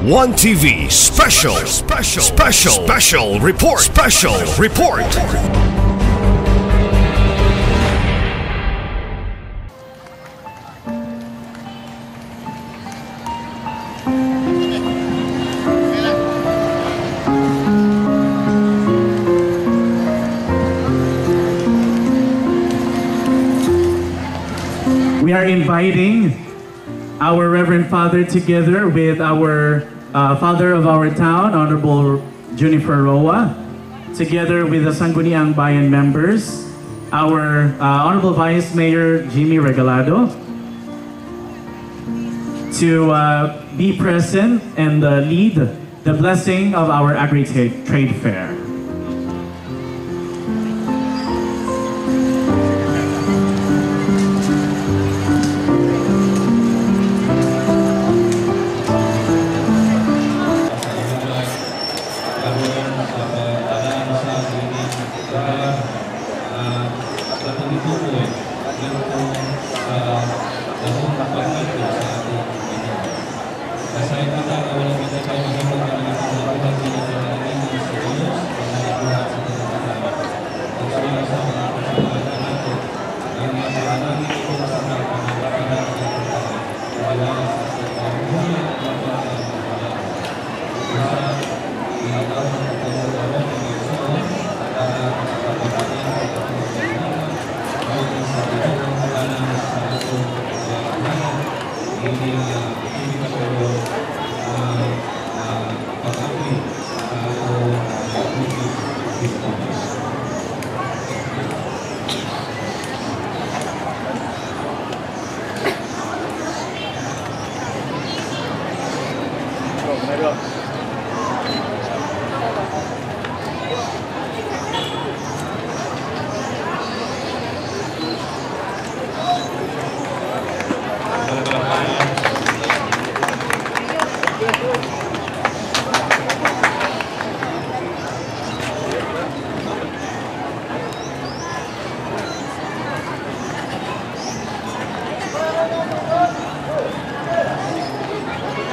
One TV special report. We are inviting our Reverend Father together with our Father of our town, Honorable Juniper Roa, together with the Sangguniang Bayan members, our Honorable Vice Mayor Jimmy Regalado, to be present and lead the blessing of our Agri-Trade Fair.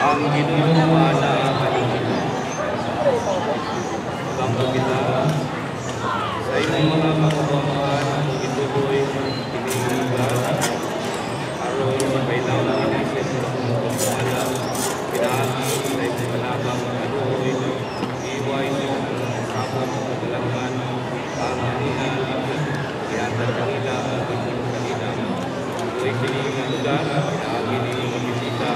Ang ginagawa na bangga kita sa inyong mga kababayan ituloy piniligan aron mabaitaw na inisip alam pinahagi sa inyong malabang anuoy iway sa kapag kadalangan ang hanihan ihatag kanila ang inyong kanila ako'y pinilang lugar pinahagi ninyong bisita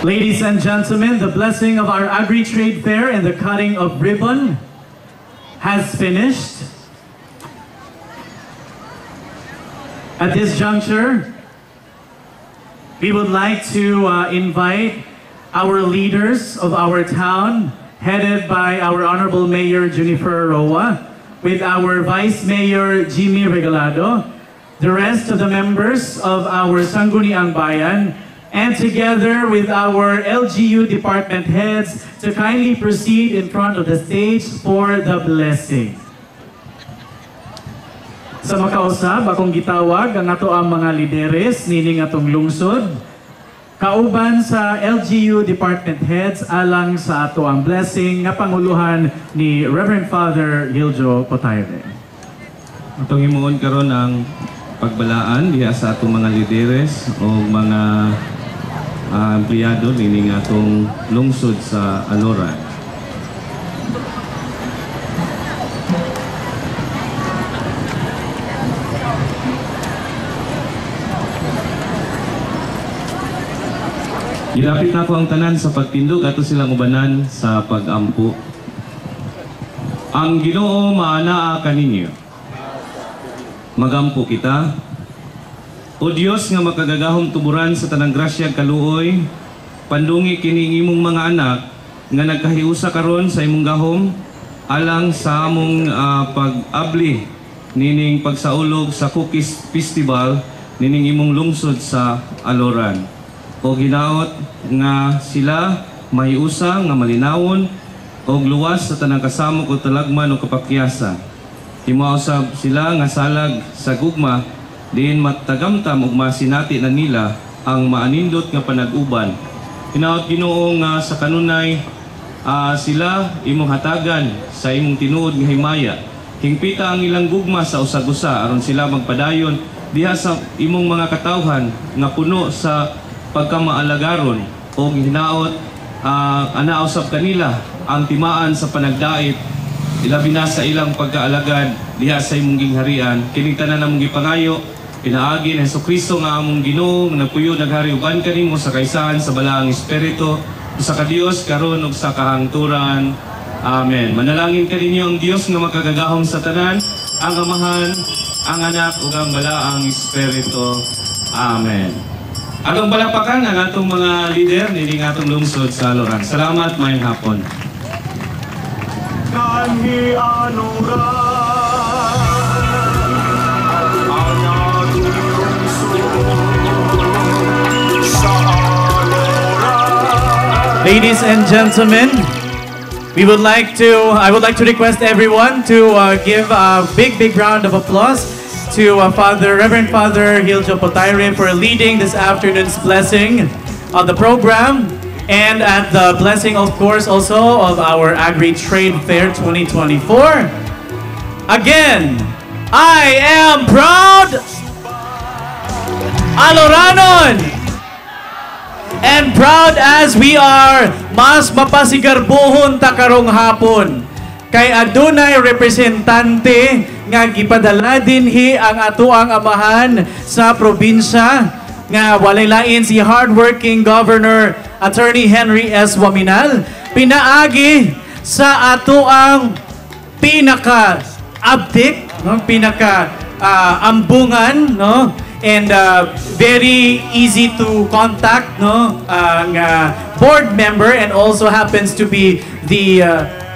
Ladies and gentlemen, the blessing of our Agri-Trade Fair and the cutting of ribbon has finished. At this juncture, we would like to invite our leaders of our town, headed by our Honorable Mayor Junifer Roa, with our Vice Mayor Jimmy Regalado, the rest of the members of our Sangguniang Bayan, and together with our LGU department heads to kindly proceed in front of the stage for the blessing. Sa makausap, akong gitawag ang ato ang mga lideres nining atong lungsod, kauban sa LGU department heads alang sa ato ang blessing nga panguluhan ni Reverend Father Hiljo Potayre. Atong himuon karon ang pagbalaan diha sa atong mga lideres o mga empleyado nining atong lungsod sa Aloran. Ilapit na ko ang tanan sa pagtindog ato silang ubanan sa pag-ampo. Ang Ginoo maanaa kaninyo. Magampo kita. O Dios nga makagagahom tuburan sa tanang grasya kaluoy, pandungi kining imong mga anak nga nagkahiusa karon sa imong gahom alang sa among pag-abli nining pagsaulog sa Cookies Festival nining imong lungsod sa Aloran. O ginaot nga sila mahiusa nga malinawon o luwas sa tanang kasamok o talagman o kapakyasan. Himausab sila nga salag sa gugma diin matagamtam ug masinati na nila ang maanindot nga panag-uban. Hinaot Ginoo nga sa kanunay sila imong hatagan sa imong tinuod nga himaya. Hingpita ang ilang gugma sa usag-usa aron sila magpadayon diha sa imong mga katawhan nga puno sa pagkamaalagaron o hinaot anausap kanila ang timaan sa panagdait ilabi na sa ilang pagkaalagad diha sa imong gingharian kining tanan namong gipangayo pinaagi ni Jesucristo nga among Ginoo nga nagpuyo naghari uban kanimo sa kaysahan sa balaang espiritu sa Dios karon ug sa kahangturan. Amen. Manalangin kaninyo ang Dios nga makagagahom sa tanan, ang Amahan, ang Anak ug ang balaang espiritu. Amen. Atong palapakan ang atong mga leader nining atong lungsod sa Aloran. Salamat mayong hapon. Kanhi Ladies and gentlemen, I would like to request everyone to give a big round of applause to Reverend Father Hiljo Potayre for leading this afternoon's blessing of the program, and at the blessing, of course, also of our Agri-Trade Fair 2024. Again, I am proud Aloranon, and proud as we are, mas mapasigarbuhon ta karong hapon kay adunay representante nga gipadala dinhi ang atoang amahan sa probinsya nga walay lain si hardworking Governor Attorney Henry S. Waminal, pinaagi sa atoang pinaka-abdik, no? Ambungan, no? And very easy to contact, no? Board member, and also happens to be the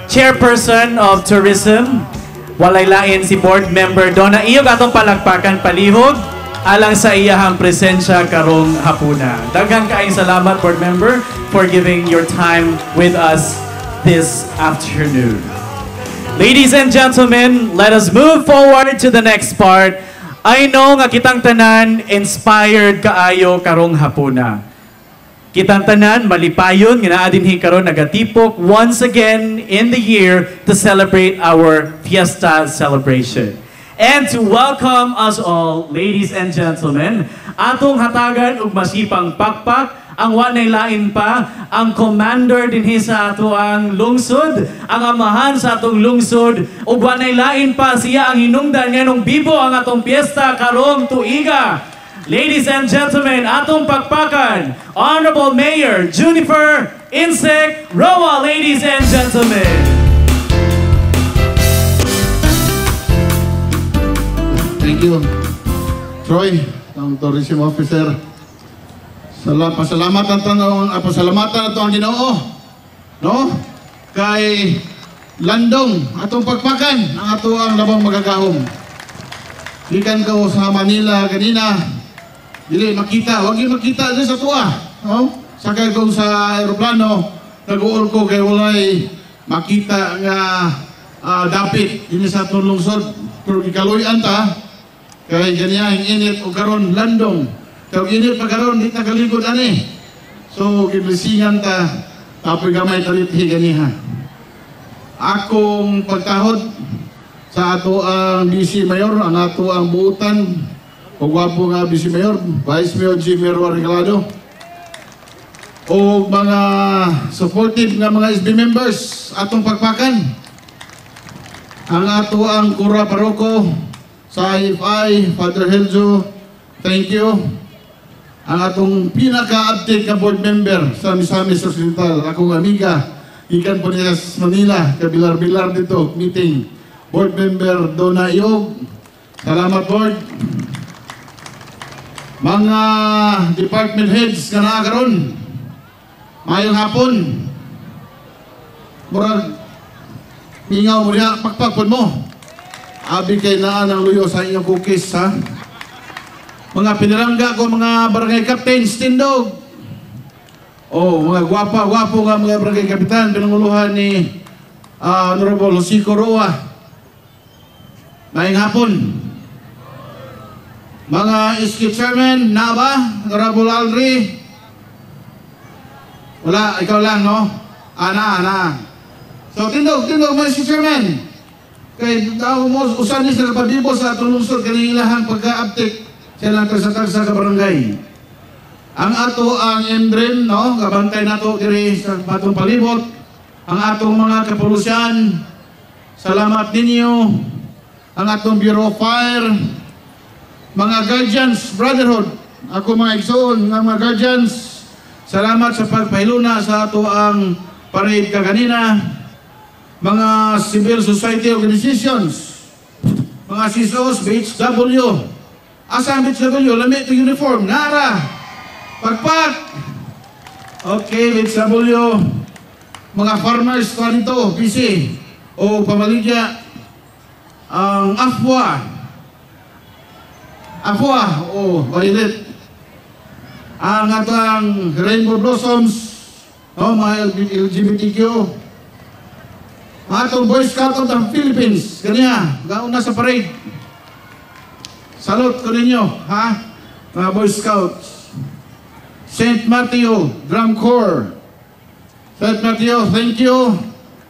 chairperson of tourism. Walay lain si board member Donna. Iyog atong palagpakan palihog alang sa iyahang presensya karong hapuna. Daghang kaayong salamat, board member, for giving your time with us this afternoon. Ladies and gentlemen, let us move forward to the next part. I know nga kitang tanan inspired kaayo karong hapuna. Kitang tanan malipayon nga naa dinhi karon nagatipok once again in the year to celebrate our fiesta celebration. And to welcome us all, ladies and gentlemen, atong hatagan ug masipang pakpak ang wanay lain pa ang commander dinhi sa atoang lungsod, ang amahan sa atong lungsod, ug wanay lain pa siya ang hinungdan nganong bibo ang atong piyesta karong tuiga. Ladies and gentlemen, atong pakpakan, Honorable Mayor Junifer Insek Roa, ladies and gentlemen. Thank you, Troy, ang tourism officer. Pasalamatan ito ang Ginoo, no? Kay Landong, atong pagpakan, ang ato ang labang magagahom. Gikan ko sa Manila kanina, dili makita, wag yung makita din sa tuwa, no? Sakay ko sa aeroplano, nag-uol ko kay walay makita nga dapit ini sa atong lungsod, pero gikaluyan ta kay ganyan init o karon Landong. Kaya init pa karon di ta kaligod ani. So giblisingan ta tapoy gamay talithi ganiha. Akong pagtahod sa ato ang BC Mayor, ang ato ang buutan o gwapo nga BC Mayor, Vice Mayor Jimmy Regalado, o mga supportive nga mga SB members atong pagpakan. Ang ato ang Kura Paroko sa IFI, Father Heljo, thank you. Ang atong pinaka-update na board member sa Misamis Occidental, akong amiga, ikan po niya sa Manila, kabilar-bilar dito, meeting. Board member Dona Iog, salamat board. Mga department heads na nakakaroon, mayong hapon, murag, mingaw mo niya, pagpagpon mo. Abi kay naan ang luyo sa inyong cookies, ha? Mga pinirangga ko, mga barangay captains, tindog. Oh, mga gwapa-gwapo nga mga barangay kapitan, pinanguluhan ni Honorable Josico Roa. Maayong hapon. Mga SK chairman, na ba? Honorable Aldri. Wala, ikaw lang, no? Ana. So, tindog mga SK chairman. Kaya tao mo, usan niya sa kapadibo sa atong lungsod, kanilang pagka-update silang tagsa-tagsa ka barangay. Ang ato ang MDRIM, no? Kabantay nato diri sa batong palibot. Ang atong mga kapulusyan, salamat ninyo. Ang atong Bureau of Fire, mga guardians, brotherhood, ako mga igsoon, mga guardians, salamat sa pagpahiluna sa ato ang parade kaganina. Mga civil society organizations, mga CISOs, BHW. Asa ang BHW? Lamit ito uniform. Nara! Pagpak! Okay, BHW. Mga farmers pa nito, PC. O pamaligya. Ang AFWA. O violet. Ang atang Rainbow Blossoms. O mga LGBTQ. Atong Boy Scout of the Philippines, kanya, gauna sa parade. Salute ko ninyo, ha? Mga Boy Scouts. St. Matthew, Drum Corps. St. Matthew, thank you.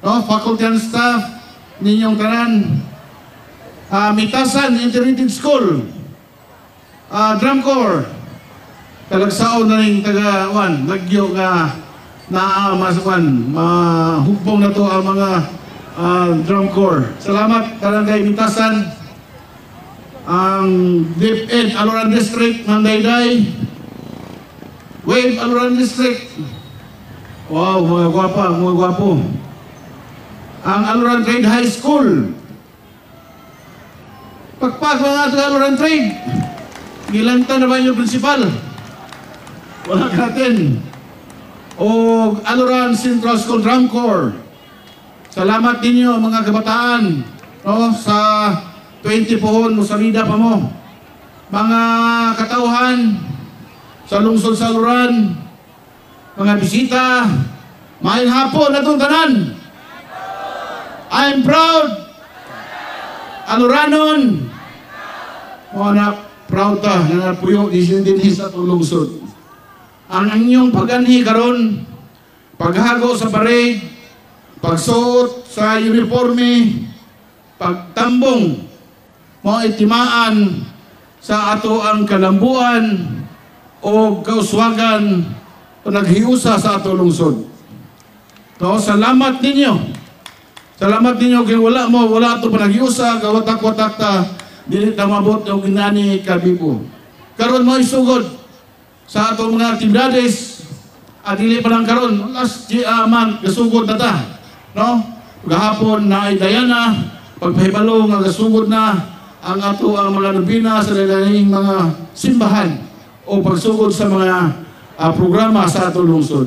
No, faculty and staff, ninyong tanan. Mitasan Integrated School. Drum Corps. Talagsaon na rin taga-wan, lagyo nga mahugpong na to ang mga Drum Corps. Salamat Barangay Mitasan, ang DepEd Aloran District, Mandayday, Wave Aloran District. Wow, mga gwapo. Ang Aloran Trade High School. Pagpag mga ito Aloran Trade. Gilanta na ba yung principal? Wala natin. O Aloran Central School Drum Corps. Salamat ninyo mga kabataan, no, sa 20 pohon mo sa vida pa mo. Mga katauhan sa lungsod sa Aloran, mga bisita, maayong hapon atong tanan. I'm proud. Aloranon. Mga proud ta nga puyo din sa atong lungsod. Ang inyong pag-anhi karon, paghago sa parade, pagsuot sa uniforme, pagtambong, mga itimaan sa ato ang kalambuan o kauswagan o naghiusa sa ato lungsod. So, salamat ninyo. Salamat ninyo kay wala ato pa naghiusa, kawatak-watak ta, dili ta mabot o ginani kabibo. karon mo isugod sa atong mga aktibidades at dili pa lang karon last month gasugod na ta, no? Gahapon na ay Diana, pagpahibalo nga gasugod na ang ato ang mga nobina sa lain mga simbahan o pagsugod sa mga programa sa atong lungsod.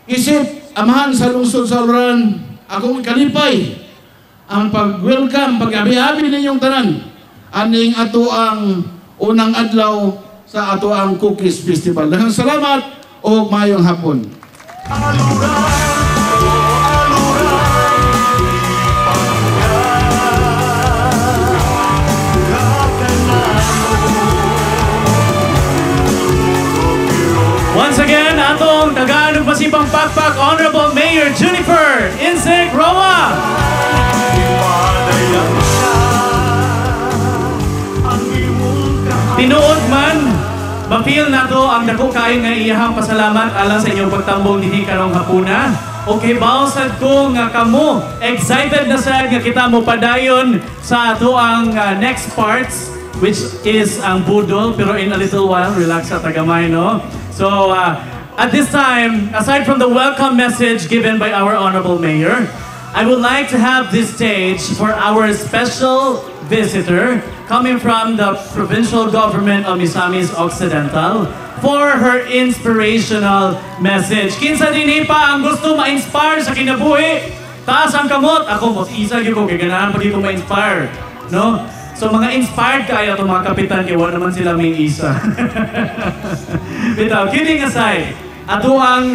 Isip amahan sa lungsod sa Aluran, akong kalipay ang pag-welcome, pag-abi-abi ninyong tanan aning ato ang unang adlaw sa ato ang Cookies Festival. Daghang salamat o mayong hapon. Once again, atong tagaan ng Pasibang Pakpak, Honorable Mayor Junifer Insig Roa. Tinuod man, mapil na to ang dako kayo nga iyahang pasalamat alang sa inyong pagtambong dihi karong hapuna. Okay, bawsad ko nga kamo, excited na sad nga kita mo padayon sa ato ang next parts, which is ang budol, pero in a little while, relax sa tagamay, no? So, at this time, aside from the welcome message given by our Honorable Mayor, I would like to have this stage for our special visitor coming from the provincial government of Misamis Occidental for her inspirational message. Kinsa din pa ang gusto ma-inspire sa kinabuhi? Taas ang kamot. Ako, mas isa ko kay ganahan pag ko ma-inspire. No? So mga inspired kayo itong mga kapitan, iwan naman sila may isa. Bitaw, kidding aside, ato ang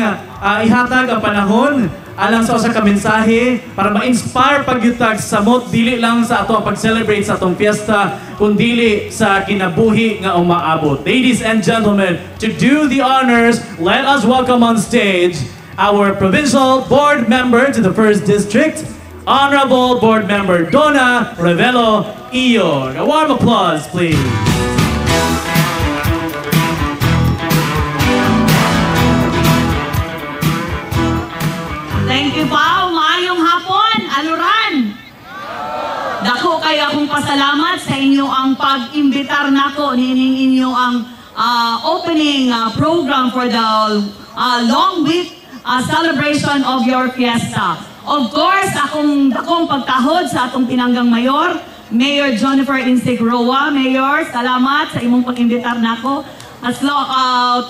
ihatag ang panahon alang sa usa ka mensahe para ma-inspire pagyutag sa samot dili lang sa ato ang pag-celebrate sa atong piyesta kundi sa kinabuhi nga umaabot. Ladies and gentlemen, to do the honors, let us welcome on stage our provincial board member to the 1st District, Honorable Board Member Donna Revelo Iog. A warm applause, please. Thank you pa. Maayong hapon, Aluran. Dako kayo akong pasalamat sa inyo ang pag-imbitar nako nining inyo ang opening program for the long week celebration of your fiesta. Of course, akong pagkahod sa atong pinanggang mayor, Mayor Junifer Insig Roa. Mayor, salamat sa imong pag-imbitar nako.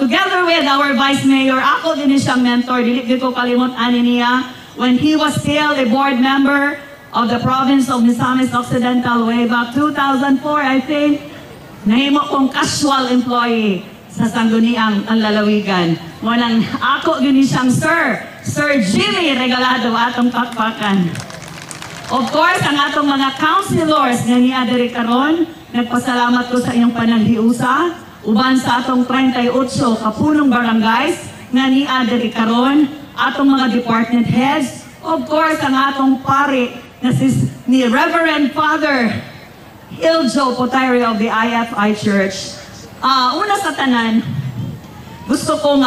Together with our Vice Mayor, ako din siyang mentor. Dili ko kalimot ani niya when he was still a board member of the province of Misamis Occidental way back 2004, I think. Nahimo kong casual employee sa Sangguniang ang Lalawigan. Ngunang ako din siyang Sir Jimmy Regalado atong pakpakan. Of course, ang atong mga councilors nga niya diri karon, nagpasalamat ko sa inyong panaghiusa. Uban sa atong 38 kapunong barangays nga niya diri karon, atong mga department heads, of course ang atong pare na ni Reverend Father Iljo Potayri of the IFI Church. Una sa tanan, gusto kong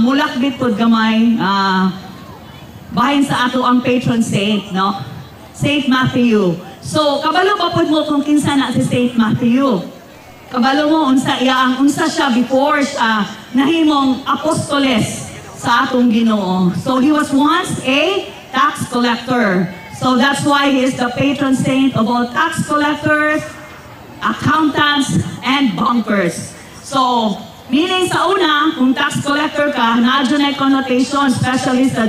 mulakbit pod gamay bahin sa ato ang patron saint, no? Saint Matthew. So kabalo pa pod mo kung kinsa na si Saint Matthew. Kabalo mo unsa siya before nahimong apostoles sa atong Ginoo. So he was once a tax collector. So that's why he is the patron saint of all tax collectors, accountants, and bankers. So meaning sa una, kung tax collector ka, nadyo na connotation, especially sa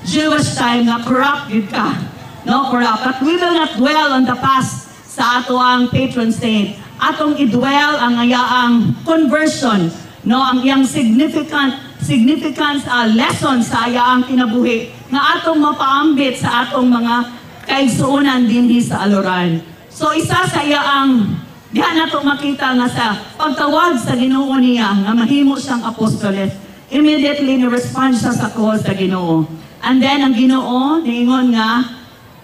Jewish time, na corrupt yun ka. No, corrupt. But we will not dwell on the past sa ato ang patron saint. Atong i-dwell ang ayaang conversion, no, ang iyang significance lesson sa ayaang kinabuhi nga atong mapaambit sa atong mga kaigsuonan dinhi sa Aluran. So isa sa ayaang diha nato makita nga sa pagtawag sa Ginoo niya nga mahimo siyang apostoles, immediately ni-respond siya sa call sa Ginoo. And then ang Ginoo niingon nga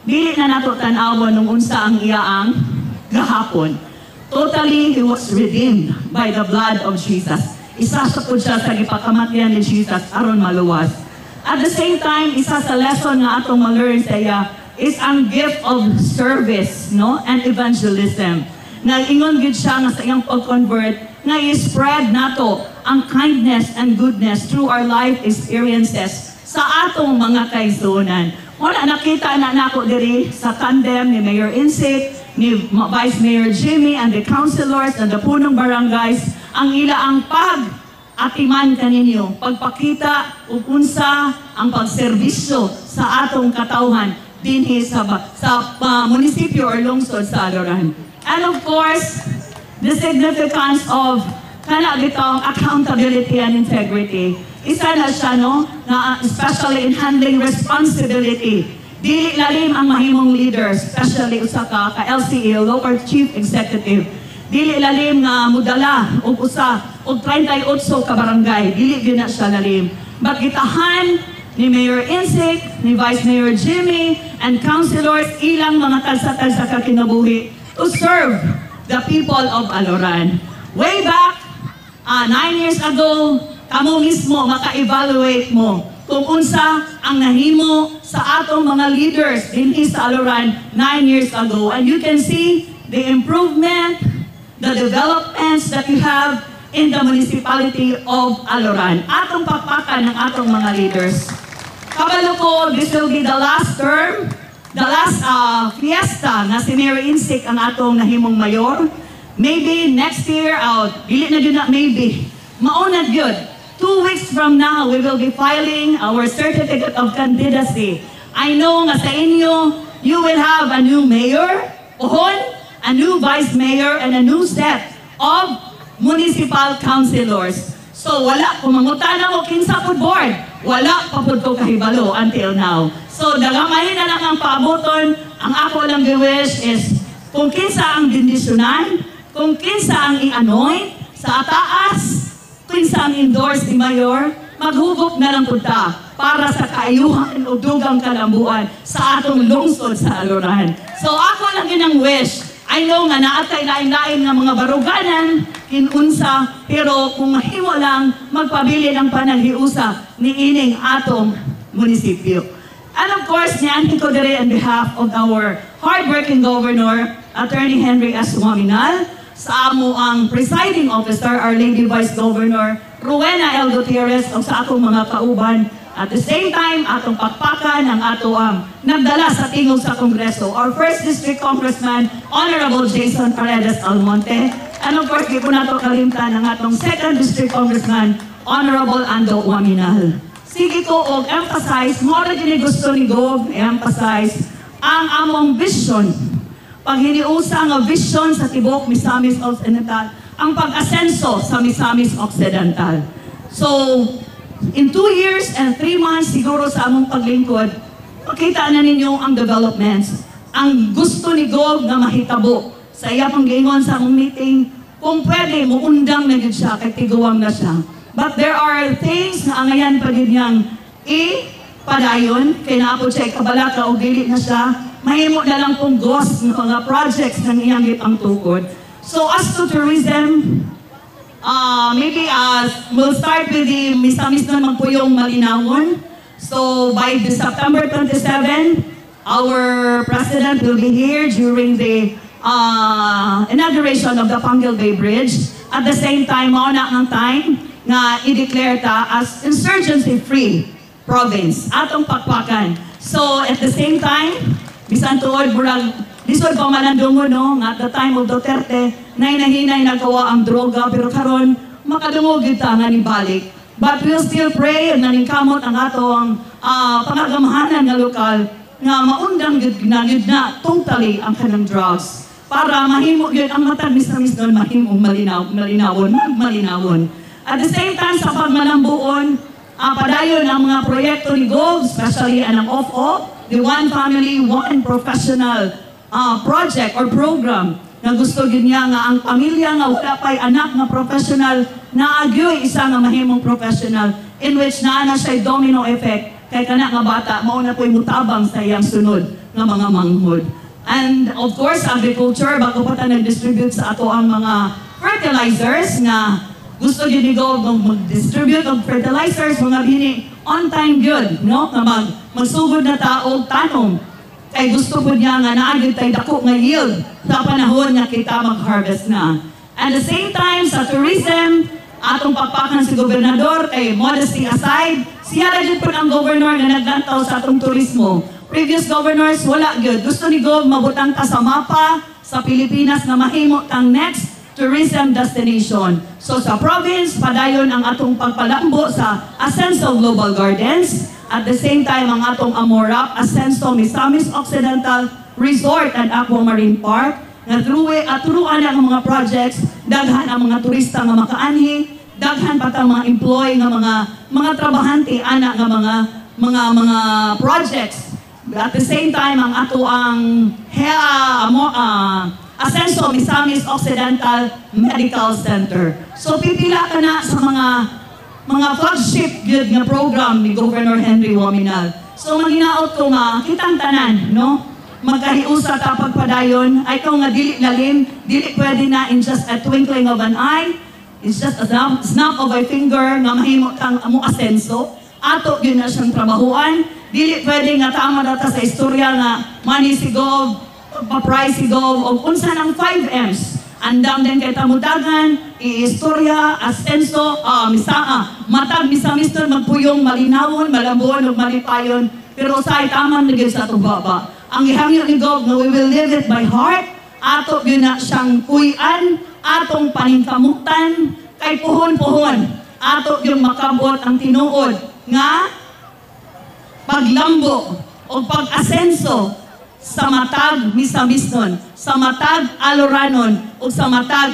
dili na nato tan-awon nung unsa ang iyaang gahapon. Totally, he was redeemed by the blood of Jesus. Isa sa po siya sa gipakamatyan ni Jesus aron maluwas. At the same time, isa sa lesson nga atong ma-learn sa iya is ang gift of service, no, and evangelism. Nag-ingon gid siya nga sa iyang pag-convert nga i-spread nato ang kindness and goodness through our life experiences sa atong mga kaigsuonan. Wala nakita na nako diri sa tandem ni Mayor Insik, ni Vice Mayor Jimmy and the councilors and the punong barangays ang ila ang pag-atiman kaninyo, pagpakita ug unsa ang pagserbisyo sa atong katawhan dinhi sa munisipyo or lungsod sa Aluran. And of course, the significance of kana bitong accountability and integrity. Isa na siya, no, na especially in handling responsibility. Dili lalim ang mahimong leaders, especially usa ka LCE, Local Chief Executive. Dili lalim nga mudala og usa og 38 ka barangay. Dili gyud na siya lalim. Bagitahan ni Mayor Insik, ni Vice Mayor Jimmy, and councilors ilang mga talsa-talsa ka kinabuhi to serve the people of Aluran. Way back, 9 years ago, kamo mismo maka-evaluate mo kung unsa ang nahimo sa atong mga leaders dinhi sa Aluran 9 years ago. And you can see the improvement, the developments that you have in the municipality of Aluran. Atong pakpakan ng atong mga leaders. Kabalo ko, this will be the last term, the last fiesta na si Mayor Insik ang atong nahimong mayor. Maybe next year, dili na yun na maybe, maunad yun. 2 weeks from now, we will be filing our certificate of candidacy. I know nga sa inyo, you will have a new mayor, a new vice mayor, and a new set of municipal councilors. So wala, kung mangutana mo kinsa po board, wala pa po ko kahibalo until now. So dagamahin na lang ang paaboton. Ang ako lang gi-wish is kung kinsa ang bindisyonan, kung kinsa ang i-anoint sa taas, kinsa ang endorse ni Mayor, maghugop na lang punta para sa kaayuhan o dugang kalambuan sa atong lungsod sa Aluran. So ako lang ginang wish. I know nga naatay lain-lain nga mga baruganan, kinunsa, pero kung mahimo lang, magpabili ng panaghiusa ni ining atong munisipyo. And of course, niyan ko dire on behalf of our hardworking governor, Attorney Henry S. Waminal, sa amo ang presiding officer, Our Lady Vice Governor Rowena L. Gutierrez, o sa atong mga kauban. At the same time, atong pakpakan ang ato ang nagdala sa tingog sa Kongreso, our 1st District Congressman, Honorable Jason Paredes Almonte. And of course, di po nato kalimtan ang atong 2nd District Congressman, Honorable Ando Waminal. Sige ko og emphasize, mora din gusto ni Gov, emphasize ang among vision. Pag hiniusa nga vision sa tibok Misamis Occidental, ang pag-asenso sa Misamis Occidental. So, in 2 years and 3 months siguro sa among paglingkod, makita na ninyo ang developments. Ang gusto ni Gov na mahitabo sa iya pang gingon sa among meeting, kung pwede, muundang na yun siya, kay tiguwang na siya. But there are things na angayan pa din niyang padayon, kaya naapod siya kabalaka o dili na siya, mahimo na lang pong ghost ng mga projects ng iyang ipang tukod. So as to tourism, maybe we'll start with the Misamis naman po yung Malinawon. So by the September 27, our President will be here during the inauguration of the Panguil Bay Bridge. At the same time, mauna ang time na i-declare ta as insurgency-free province, atong pakpakan. So at the same time, bisan tuod murag lisod pa malandungo, no, nga at the time of Duterte, nahinay nagawa ang droga, pero karon makadungog kita nga ni balik. But we'll still pray na ningkamot ang atong pangagamahanan nga lokal nga maundang na totally ang kanang drugs para mahimo yun ang matag mis-mis doon mahimong malinawon. At the same time, sa pagmalambuon, padayon ang mga proyekto ni Gov, especially ang OFO, the One Family, One Professional project or program na gusto gid niya nga ang pamilya nga wala pay anak nga professional na agyoy isa nga mahimong professional in which naa siya domino effect kay kana nga bata mao na po'y mutabang sa iyang sunod nga mga manghod. And of course, agriculture, bago pa ta nag-distribute sa ato ang mga fertilizers nga gusto gid ni Gov mag-distribute og fertilizers mga bini on time gyud, no, nga magsugod na ta og tanom. Kay gusto po niya nga naagid tayo dako nga yield sa panahon nga kita mag-harvest na. At the same time, sa tourism, atong pakpakan si gobernador, kay modesty aside, siya rin po ang governor nga naglantaw sa atong turismo. Previous governors, wala gyud. Gusto ni Gov mabutang ta sa mapa sa Pilipinas na mahimo tang next tourism destination. So sa province, padayon ang atong pagpalambo sa Ascenso Global Gardens. At the same time, ang atong Amorap, Ascenso Misamis Occidental Resort and Aquamarine Park, na turuan ang mga projects, daghan ang mga turista nga makaanhi, daghan pa ang mga employee nga mga trabahante ana nga mga projects. At the same time, ang ato ang Ascenso Misamis Occidental Medical Center. So pipila ka na sa mga flagship good nga program ni Governor Henry Wominal. So maginaot ko nga kitang tanan, no? Magkahiusa ta pagpadayon ay ito nga dili lalim, dili pwede na in just a twinkling of an eye. It's just a snap of a finger nga mahimo tang amo asenso. Ato yun na siyang trabahuan. Dili pwede nga tama data sa istorya nga manisigob, papricigov, o unsa ng 5 M's. Andam din kay tamudagan, i-istorya, asenso, matag misamiston, magpuyong, malinawon, malambuan, ug malipayon. Pero sa itaman naging sa tubaba. Ang ihangyo ni Gov na we will live it by heart, ato yun na siyang kuyan, atong paningkamutan, kay puhon-puhon, ato yung makabot ang tinuod, nga paglambo o pag-asenso sa matag misamisnon, sa matag aloranon, o sa matag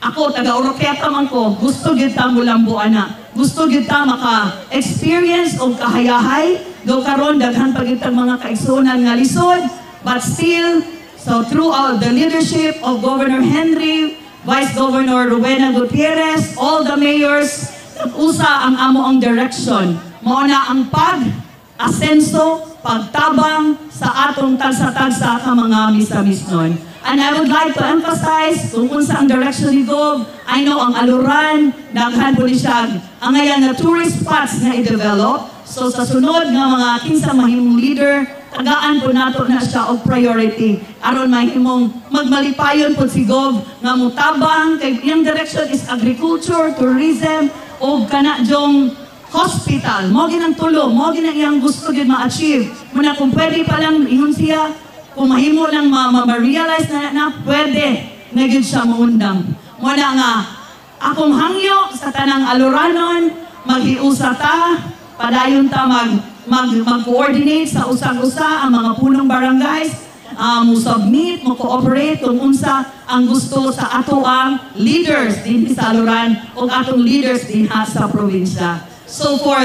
ako, taga-Oroqueta man ko, gusto gyud ta mulambo ana. Gusto gyud ta maka-experience o kahayahay, do karon daghan pa gyud mga kaigsunan nga lisod, but still, so throughout the leadership of Governor Henry, Vice Governor Rowena Gutierrez, all the mayors, usa ang amo ang direction. Mao na ang pag-asenso, pagtabang sa atong tagsa-tagsa ka mga misamisnon. And I would like to emphasize kung unsa ang direction ni Gov. I know ang Aluran, daghan po ni siya ang ngayon na tourist spots na i-develop. So sa sunod nga mga kinsa mahimong leader, tagaan po nato na siya og priority. Aron mahimong magmalipayon po si Gov nga mutabang kay iyang direction is agriculture, tourism, o kanadyong hospital. Mo ginang tulo, mo ginang iyang gusto gyud ma-achieve. Muna kung pwede pa lang ingon siya, kung mahimo lang ma-realize na pwede na gyud siya maundang. Muna nga akong hangyo sa tanang Aluranon, maghiusa ta, padayon ta mag-coordinate sa usag-usa ang mga punong barangays, mo-submit, mo-cooperate kung unsa ang gusto sa ato ang leaders din sa Aluran o atong leaders din sa probinsya. So for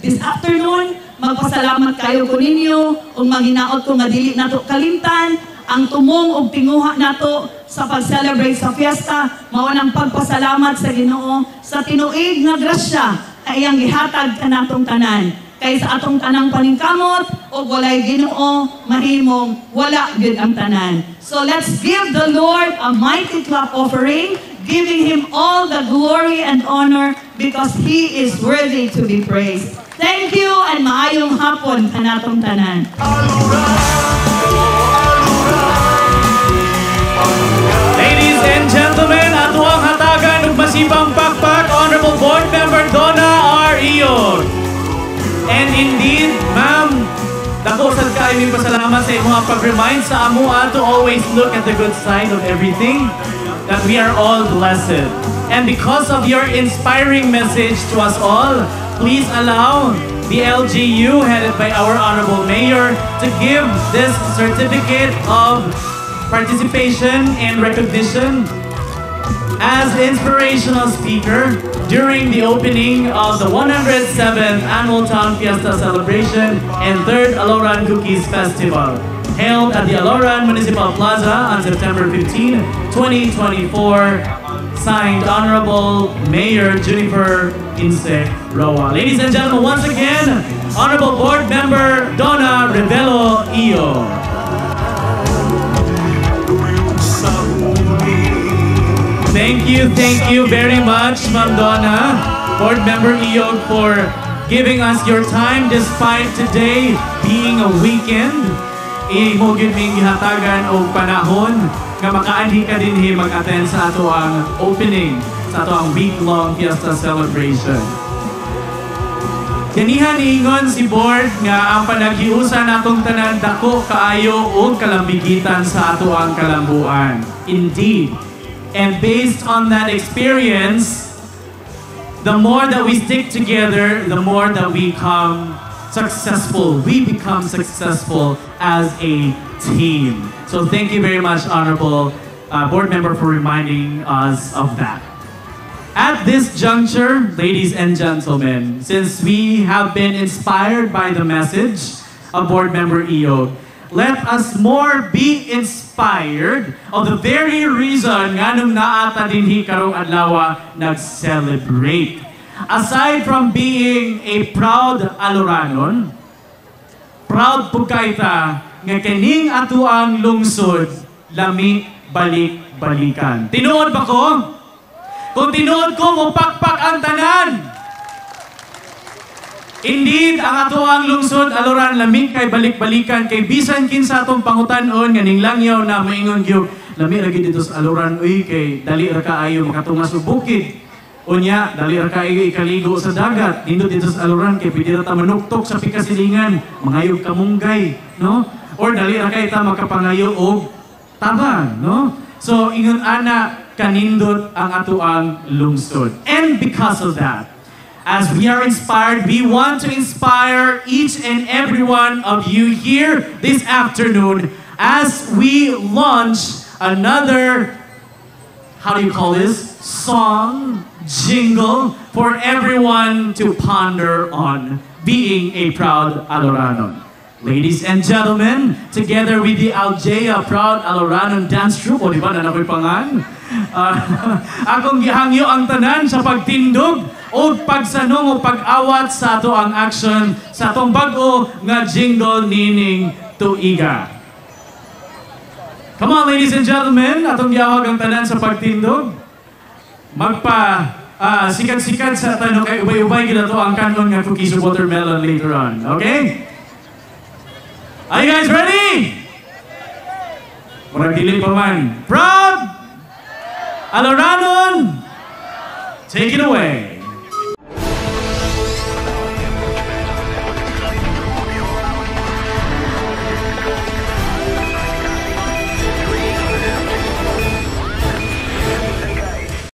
this afternoon, magpasalamat kayo ko ninyo ug maginaot ko nga dili nato kalimtan ang tumong og tinguha nato sa pag-celebrate sa fiesta, mao nang pagpasalamat sa Ginoo sa tinuig nga grasya na iyang gihatag kanatong tanan. Kay sa atong tanang paningkamot o walay Ginoo, mahimong wala gyud ang tanan. So let's give the Lord a mighty clap offering, giving Him all the glory and honor because He is worthy to be praised. Thank you and maayong hapon kanatong tanan. Ladies and gentlemen, ato ang hatagan ng masibang pakpak, Honorable Board Member Donna R. Iyon. And indeed, ma'am, dako sad kayo yung pasalamat sa mga pag-remind sa amuan to always look at the good side of everything, that we are all blessed. And because of your inspiring message to us all, please allow the LGU, headed by our Honorable Mayor, to give this certificate of participation and recognition as inspirational speaker during the opening of the 107th Annual Town Fiesta Celebration and 3rd Aloran Cookies Festival, held at the Aloran Municipal Plaza on September 15, 2024. Signed, Honorable Mayor Junifer Insec Roa. Ladies and gentlemen, once again, Honorable Board Member Donna Revelo Iyo. Thank you very much, Ma'am Donna, Board Member Iyo, for giving us your time despite today being awakened, imo gyud ming gihatagan og panahon nga makaanhi ka dinhi mag-attend sa ato ang opening sa ato ang week-long fiesta celebration. Kanihan niingon si board nga ang panaghiusa natong tanan dako kaayo og kalambigitan sa ato ang kalambuan. Indeed. And based on that experience, the more that we stick together, the more that we become successful. We become successful as a team. So thank you very much, Honorable Board Member, for reminding us of that. At this juncture, ladies and gentlemen, since we have been inspired by the message of Board Member Iog, let us more be inspired of the very reason nga nung naata dinhi karong adlaw nag-celebrate. Aside from being a proud Aloranon, proud po kaita nga kining ato ang lungsod lami balik-balikan. Tinuod ba ko? Kung tinuod ko, mupakpak ang tanan. Indeed, ang ato ang lungsod, Aloran, lamig kay balik-balikan, kay bisan kinsa atong pangutanon, nga ninglangyaw na maingon gyud lami lagi dito sa Aloran, uy, kay dali ra kaayo makatungas og bukid. Unya, dali ra kaayo ikaligo sa dagat. Nindot dito sa Aloran, kay pwede ra ta manuktok sa pikasilingan, mangayog kamunggay, no? Or dali ra kay ta makapangayo og tabang, no? So, ingon ana, kanindot ang ato ang lungsod. And because of that, as we are inspired, we want to inspire each and every one of you here this afternoon as we launch another, how do you call this? Song, jingle for everyone to ponder on being a proud Aloranon. Ladies and gentlemen, together with the Aljea Proud Aloranon Dance Troupe, o di ba na nakoy pangan? Akong gihangyo ang tanan sa pagtindog o pagsanong o pag-awat sa ato ang action sa atong bag-o nga jingle nining tuiga. Come on, ladies and gentlemen, atong gihawag ang tanan sa pagtindog. Sikat-sikat sa tanong kay ubay-ubay gid ato ang kanon nga cookies or watermelon later on. Okay? Are you guys ready? Murag dili pa man. Proud Aloranon, take it away.